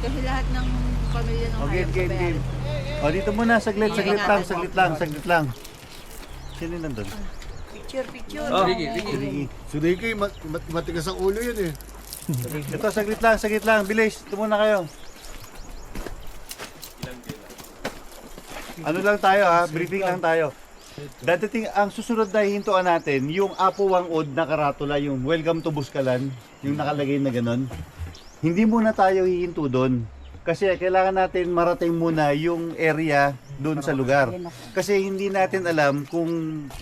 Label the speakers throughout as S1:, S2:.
S1: Kasi lahat ng pamilya ng
S2: Okay,
S1: hayop
S2: game, game. O, dito muna, saglit lang. Sino yung nandun?
S1: Picture.
S3: Oh.
S4: Si Ricky, matigas ang ulo yun eh.
S2: Ito, saglit lang, bilis. Ito muna kayo. Ano lang tayo ha, briefing lang tayo. Dadating, ang susunod na hihintuan natin, yung Apo Wangod na karatula, yung Welcome to Buskalan, yung nakalagay na ganon. Hindi muna tayo hihinto doon. Kasi kailangan natin marating muna yung area doon sa lugar. Kasi hindi natin alam kung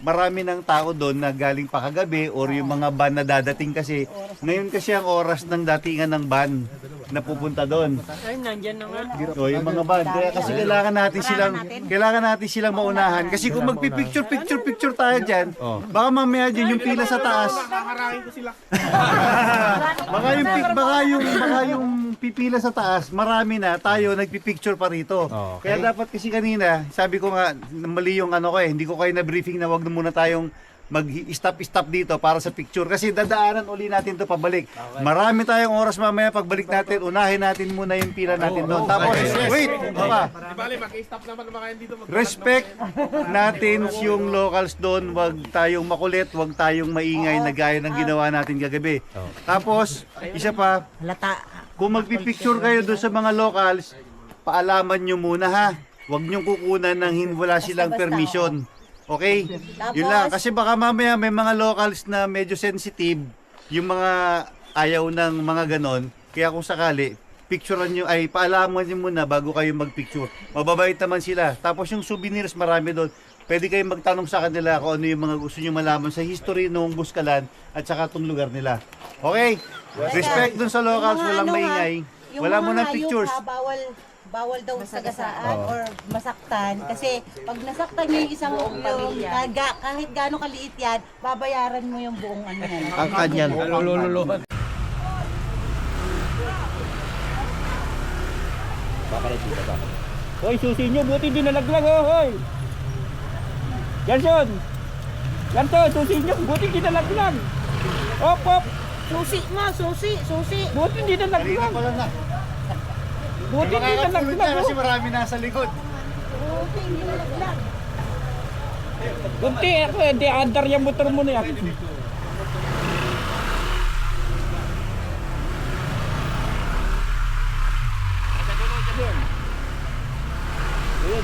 S2: marami ng tao doon na galing pa kagabi or yung mga van na dadating kasi. Ngayon kasi ang oras ng datingan ng van na pupunta doon.
S3: Ay, nandyan na nga.
S2: O yung mga van. Kaya kasi kailangan natin silang maunahan. Kasi kung magpipicture tayo dyan, baka mamaya dyan yung pila sa taas. baka yung pipila sa taas, marami na tayo nagpipicture pa rito. Kaya dapat kasi kanina, sabi ko nga, mali yung ano ko hindi ko kayo na-briefing na wag na muna tayong mag-stop dito para sa picture. Kasi dadaanan uli natin to pabalik. Marami tayong oras mamaya pagbalik natin, unahin natin muna yung pila natin doon. Tapos, wait! Baka, respect natin yung locals doon, wag tayong makulit, wag tayong maingay na gaya ng ginawa natin kagabi. Tapos, isa pa, kung magpipicture kayo doon sa mga locals, paalaman nyo muna ha. Huwag nyo kukunan ng wala silang permission. Okay? Yun lang. Kasi baka mamaya may mga locals na medyo sensitive, yung mga ayaw ng mga ganon. Kaya kung sakali, picturean nyo, ay paalaman nyo muna bago kayo magpicture. Mababait naman sila. Tapos yung souvenirs marami doon. Pwede kayong magtanong sa kanila kung ano yung mga gusto nyo malaman sa history ng Buskalan at saka itong lugar nila. Okay? Respect dun sa locals, walang maingay. Wala mo ng pictures.
S5: Bawal daw sagasaan or masaktan kasi pag nasaktan niyo yung isang pamilya, kahit gaano kaliit yan, babayaran mo yung buong ano yan.
S2: Ang kanyan.
S3: Lululuhan. Hoy, susi nyo, buti di nalaglag, oh, hoy! Gerson! Gerson, susi nyo, buti di nalaglag! Op!
S5: Susi mo, susi!
S3: Buti di
S2: Kanina
S3: nalaglag!
S2: pa lang na.
S3: Buti di
S2: Makakatulog na
S3: nalaglag,
S2: kasi
S3: oh!
S2: marami nasa likod.
S5: Buti, hindi nalaglag.
S3: Buti, ako, di andar yung motor mo na yan.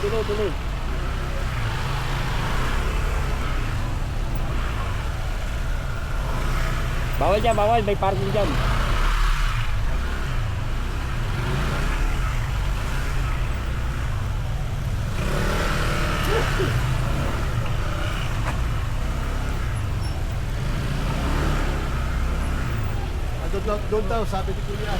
S3: Tuloy. Bawal, may parking dyan.
S4: Doon daw, sabi ni Kuya.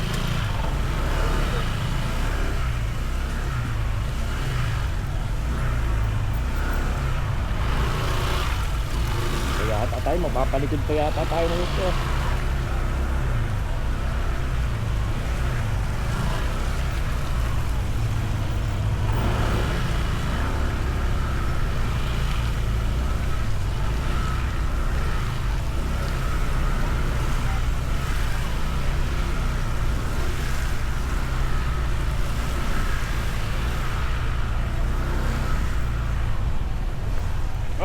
S3: Kaya ata tayo, mapapalikod pa yata tayo ng ito.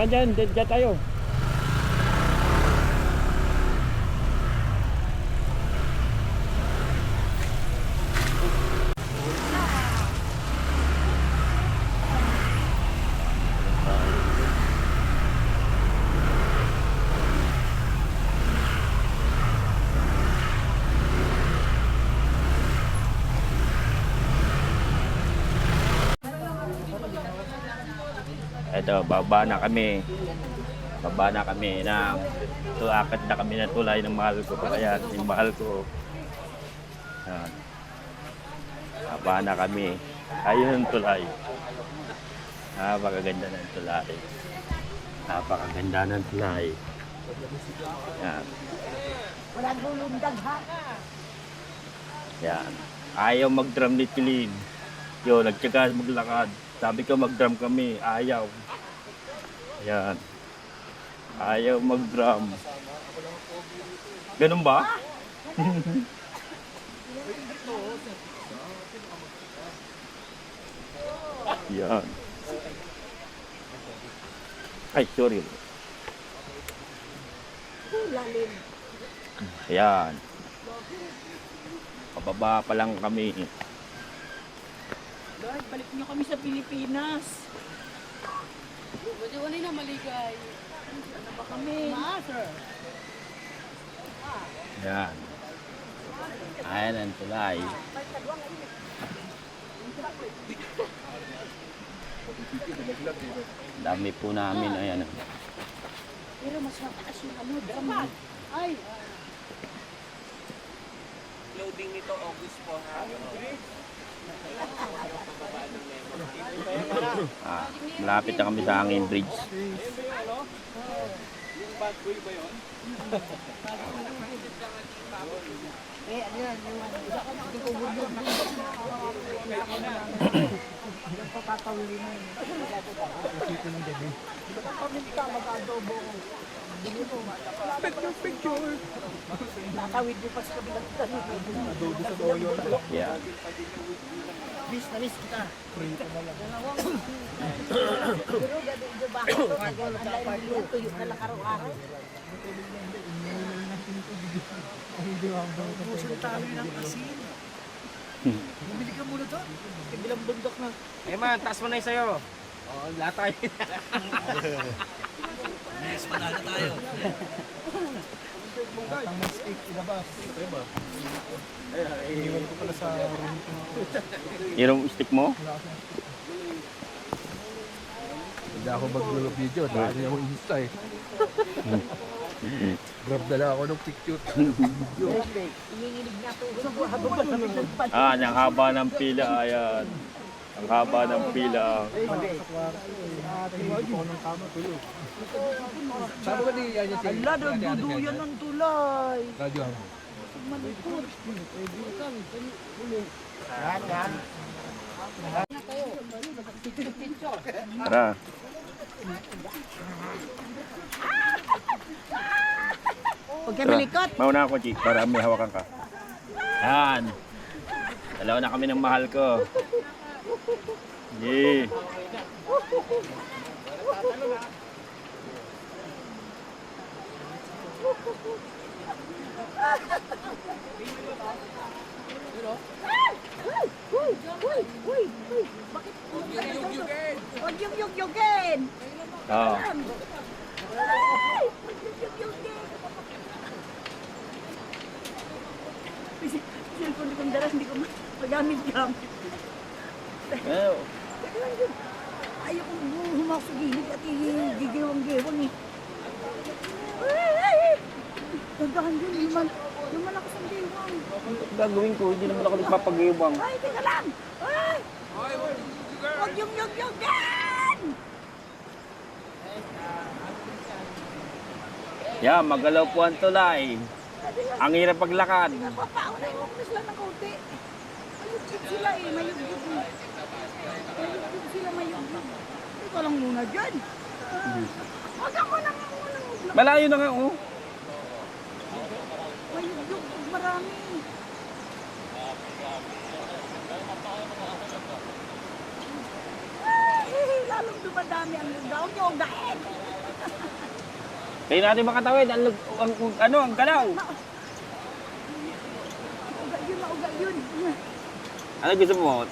S3: Diyan tayo. Ito, baba na kami na tuakat na kami na tulay ng mahal ko. Kaya yung mahal ko, yan. Baba na kami. Ayun ang tulay. Napakaganda ng tulay. Napakaganda ng tulay. Yan.
S5: Walang gulundag ha.
S3: Yan. Ayaw mag-drum ni Pilin. Yun, nagtyaga maglakad. Sabi ko mag-drum kami. Ayaw. Yan. Ayaw mag-drum. Ganun ba? Yan. Ay, sorry.
S1: Lalim.
S3: Ayan. Pababa pa lang kami.
S1: Lord, balik niyo kami sa Pilipinas. Pwede ko na maligay. Ano ba kami? Master.
S3: Ayan. Ayan ang tulay. Dami po namin. Ayan.
S1: Pero mas mataas yung ano, drama. Ay!
S3: Ah, malapit na kami sa hangin bridge.
S1: Nakawid mo pa sa kabilang tanong.
S3: Yan.
S1: Miss na miss kita. Pero gabi do ba ako? Ang layo niya tuyo na lang araw-araw. Puso na talo ng asin. Bumili ka muna doon. Kabilang bundok na.
S6: Eh man, taas mo na yung sayo. Oo, lahat tayo.
S3: Yung stick mo?
S4: Hindi ako mag-video, dahil ako insta eh. Grab na lang ako ng picture.
S1: Ininginig na to. Habang malamig ng pan.
S3: Ah, ang haba ng pila. Ayan. Ang haba ng pila.
S4: Sabi ko niya niya si...
S1: Ala, nagduduyan ng tulay.
S4: Radyo ako.
S1: Malikot.
S3: Tara.
S1: Huwag kayo malikot.
S3: Mauna ako, Chi, para may hawakan ka. Yan. Dalawa na kami ng mahal ko. Hindi.
S1: Huwag yung yug-yugin.
S3: Oo.
S1: Cellphone kong daras, hindi ko magamit-gamit.
S3: Eh,
S1: Ayoko humak sa gilid at gigawang-gewang eh. Tandaan yun, lumalakas ang gewang.
S3: gagawin ko, hindi naman ako nagpapagibang.
S1: Ay, teka lang! Ay! Huwag yung yug-yugin!
S3: Yan, magalaw po ang tulay. Ang hirap paglakad.
S1: Papauna yung okras lang ng kaunti. Mayug-yug sila eh, mayug-yug. Mayug-yug sila, mayug-yug. Ikaw lang muna dyan. Huwag ako nang
S3: Malayo na nga, oh.
S1: mayug-yug, marami. Ay, lalong dumadami ang lugaw niyo, gain.
S3: Kaya natin makatawid, ang galaw.
S1: Uga yun, mauga yun.
S3: Ano gusto mo?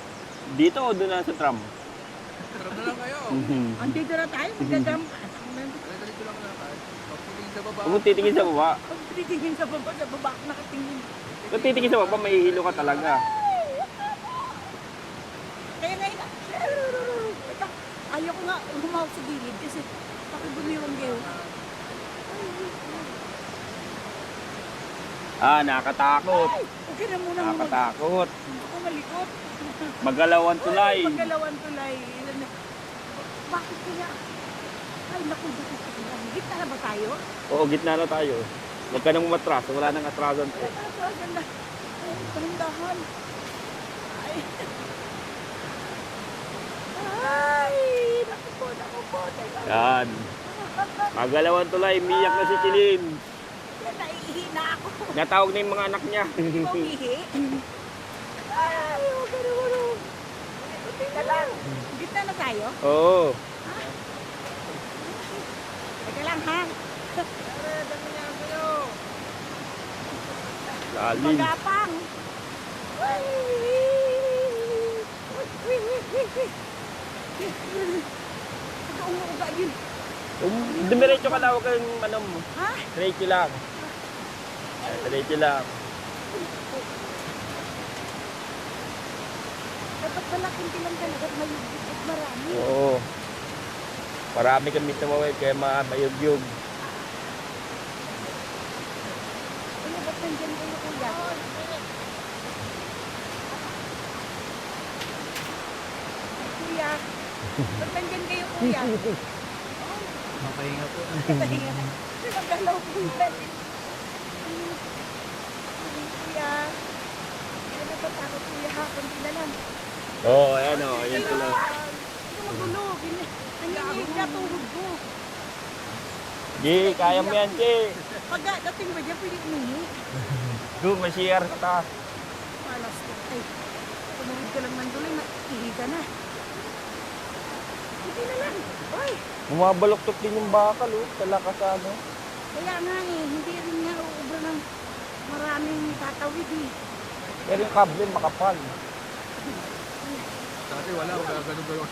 S3: Dito o doon na sa tram?
S1: Andito na tayo, magdadam.
S3: Huwag mo titingin sa baba.
S1: Pag titingin sa baba ako nakatingin.
S3: Kung titingin sa baba, mahihilo ka talaga.
S1: Kaya ngayon, ito, ayaw ko nga humawak sa gilid kasi pakibumiwang gayo.
S3: Ah, nakakatakot.
S1: Okay na muna mga
S3: Nakakatakot.
S1: ako malikot.
S3: Magalaw ang tulay.
S1: Pagkalawan tulay. Bakit kaya? Ay, naku, gitna na ba tayo?
S3: Oo, gitna na tayo. Huwag ka nang umatras. Wala nang atrasan po.
S1: Ay, ganda. Ay, dahan-dahan. Ay. Ay, naku po. Teka.
S3: Yan. Magalaw ang tulay. Miyak na si Chilin.
S1: Naiihi na ako.
S3: Natawag na yung mga anak niya.
S1: Hindi mo umihi? Ay, huwag ka naman. Kunti na lang. Gitna na tayo.
S3: Oo.
S1: Teka lang ha.
S3: Lalim.
S1: Magapang. Uga yun.
S3: Dumiretso ka na, huwag kang ano mo.
S1: Ha?
S3: Diretso lang. Diretso lang.
S1: Dapat pala kunti lang talaga at mayugit at marami.
S3: Oo. Marami kami tumawid kaya mayugyug.
S1: Ano ba't nandyan kayo kuya? Kuya, ba't nandyan kayo kuya?
S2: Mapahinga po.
S1: Pahinga na. Magalaw po yan. Kuya, hindi na ba takot kuya ha? Kunti na lang.
S3: Oo, ayan o. Ayan sila.
S1: Hindi magulo. Nanginginig na tuhod ko.
S3: Gi, kaya mo yan, Gi.
S1: Pag dating ba dyan, pwede umihi.
S3: Doon, may CR sa taas.
S1: Malas ko. Ay, tumawid ka lang ng duloy, ihi ka na. Hindi na lang. Oy,
S3: Bumabaloktot din yung bakal, oh. Sa lakas ano.
S1: kaya nga eh, hindi rin nga uubra ng maraming tatawid eh.
S3: Pero yung kable makapal.
S4: Dati wala, ganun.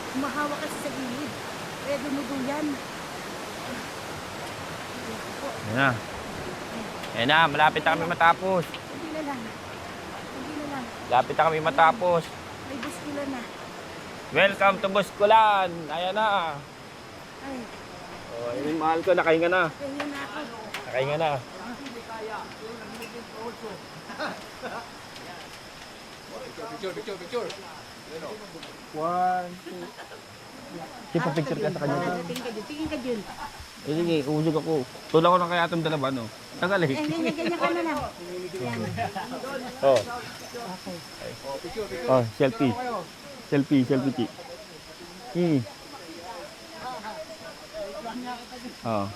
S1: Humahawa kasi sa gilid. Kaya dumuduyan.
S3: Ayan na. Ayan na, malapit na kami matapos.
S1: Hindi na lang. Hindi na lang.
S3: Malapit na kami matapos.
S1: May buskila na.
S3: Welcome to Buskulan. Ayan na.
S1: Ay,
S3: Oh, yun yung mahal ko, nakahinga na.
S1: kaya na ako.
S3: Nakahinga na.
S4: Picture.
S3: One, two. Sige, picture ka sa kanya.
S1: Tingin ka dyan. Tingin ka dyan.
S3: Eh, sige, uusog ako. Tulak ko na kaya itong dalawa, no? Tagal eh.
S1: Ganyan ka na lang. Yan.
S3: Oh. Oh, selfie. Selfie. Oh.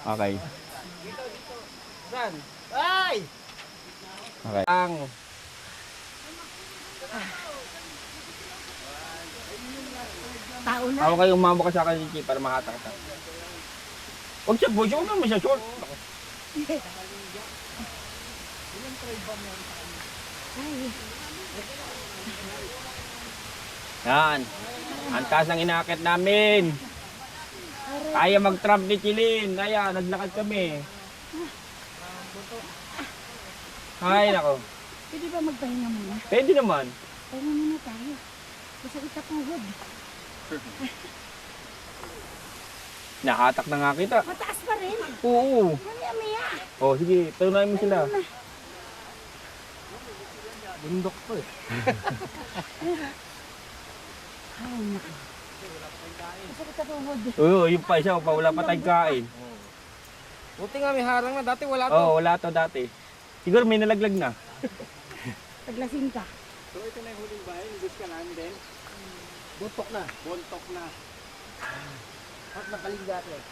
S3: Okay.
S6: Saan? Ay!
S3: Okay.
S1: Tao na.
S3: Ako kayo umama ka sa akin, Chichi, para makata kita. Huwag siya, boy. Huwag naman siya short.
S1: Ay,
S3: Yan. Ang taas ng inakit namin. Kaya mag-trump ni Chilin. Ayan, naglakad kami. Ay, nako.
S1: pwede ba magpahinga muna?
S3: Pwede naman.
S1: Pahinga muna tayo. Masakit sa tuhod.
S3: Nakatak na nga kita.
S1: Mataas pa rin.
S3: Oo.
S1: Maya-maya.
S3: Oh, sige. Tunayin mo sila.
S6: Bundok to eh.
S1: Ay, naku. Masakit sa tuhod.
S3: Oo, yung pa isa. Wala pa tayong kain.
S6: Buti nga may harang na. Dati wala to.
S3: Oo, wala to dati. Siguro may nalaglag na.
S1: Paglasing ka.
S6: So ito na yung huling bahay. Gusto ka lang din. Buntok na. At nakalinggat eh.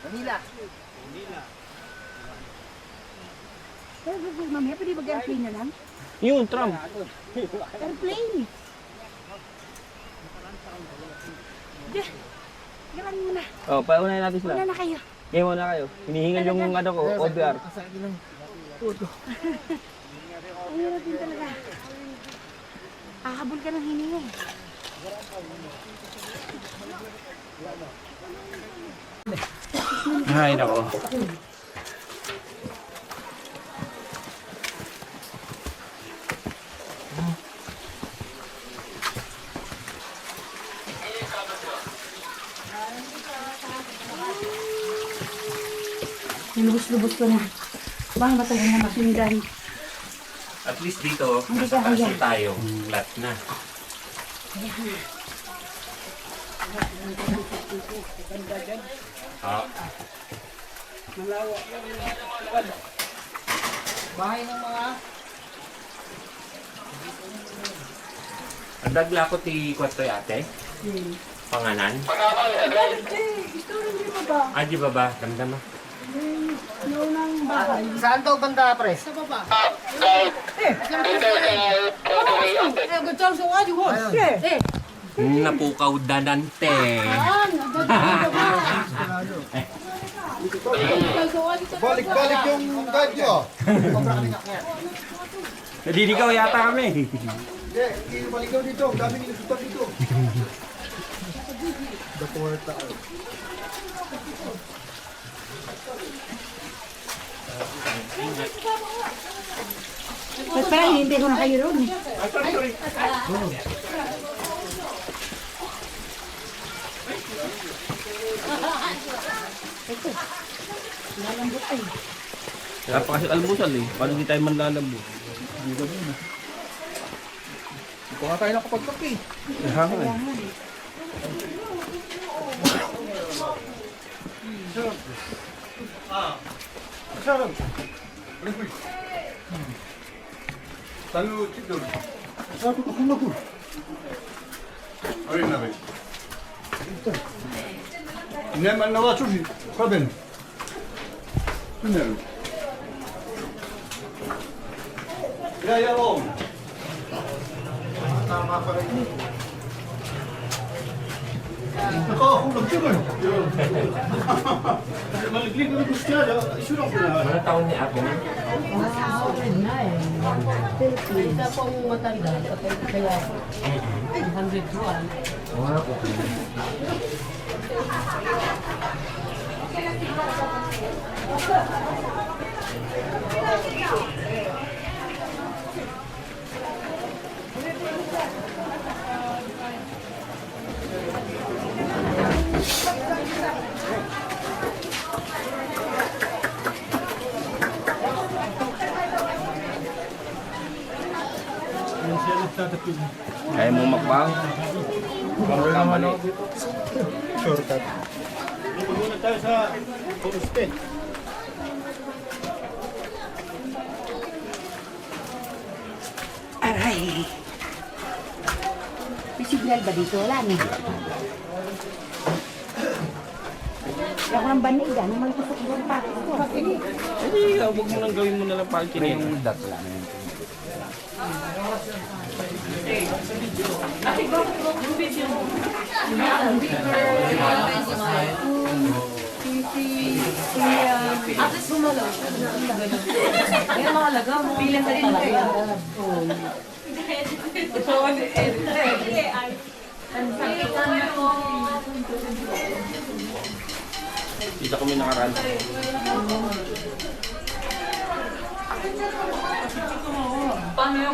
S6: Manila.
S1: Pero mamaya, pwede mag-airplane na lang?
S3: Yung Trump.
S1: Airplane! Diyan. Garan muna.
S3: Oh, paunahin natin sila.
S1: Una na kayo.
S3: Game muna kayo. Hinihingal yung ano ko, OBR.
S1: Ang hirap din talaga. Hahabol ka ng hininga eh.
S3: Ay, nako.
S1: Nilubos-lubos ko na. Baka matagal na masindan.
S7: At least dito,
S1: Hindi
S7: nasa
S1: ka kaya.
S7: taas tayo. Flat na. Ah,
S6: Bahay ng mga...
S7: ang dagla ko ti 4 ate. Pangalan?
S1: Story di ba ba?
S7: Ah, di ba ba? Damdam ah.
S1: Yung ng bahay.
S4: Saan daw banda, pre?
S1: Sa baba. Gutang sa wadi ho.
S7: Napukaw danante.
S4: Balik-balik yung guide nyo.
S7: Nadiligaw yata kami.
S4: Hindi, balik daw dito. Ang daming inusutan dito. Daporta.
S1: Parang hindi ko na kayo ron.
S3: Kaya pa kasi almusal eh. Paano hindi tayo manlalambot?
S4: Ito nga tayo nakapagkapi. Sarap. Tango dito. Sarap ako lagu. Ari na ba? Neman na wacho si Faben. Tunnel. Ya om. Tama pa rin. Ako, ako nagtibay. Maliglig na gusto niya. Isurang ko na.
S7: Mga taon ni Apo.
S3: Kaya mo makbang? Kamali.
S4: Shortcut. Muna tayo sa Puruste.
S1: Aray. May signal ba dito? Wala na. Ako ng banig, ano? May kusok doon pa.
S3: Hindi, huwag mo nang gawin mo na lang parking eh. Yung dot lang. Dito kami nakaraan.
S5: Wala.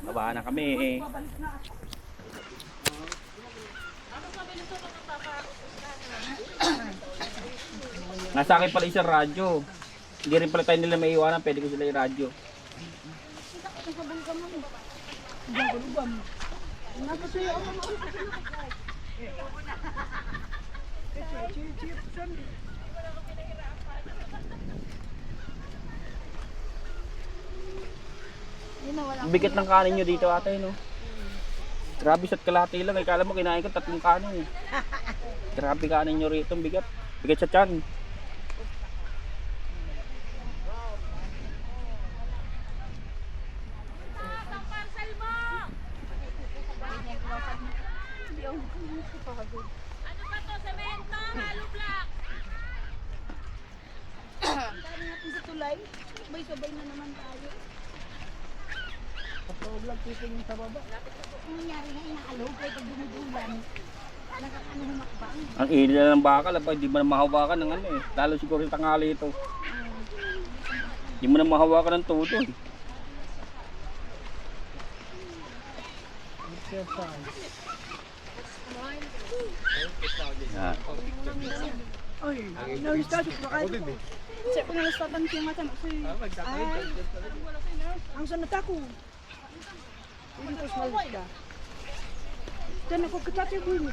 S3: Baba na kami. Nasa akin pala isang radyo. Hindi rin pala tayo nila may iwanan, pwede ko sila i-radyo. Ang bigat ng kanin nyo dito ate, no? Grabe sa't kalahati lang. Kala mo kinain ko 3 kanin. Grabe kanin nyo rito, ang bigat. Bigat sa tiyan.
S1: Ano ba to? Semento? Halo block? Dami natin sa tulay. Sabay-sabay na naman tayo. Patawag lang titin yung sa baba. Ang nangyari na inakalog kaya pag dumudulan. Nakakano humakbang.
S3: Ang init na ng bakal, hindi mo na mahawakan ng ano eh. Lalo siguro yung tanghali ito. Hindi mo na mahawakan ng todo eh. Yan.
S1: Ay, na-restart ko kayo. Saya ko na-restartan siya mata mo. Ang sanat ako. Ang tapos malis ka. Dan ako katati ko yung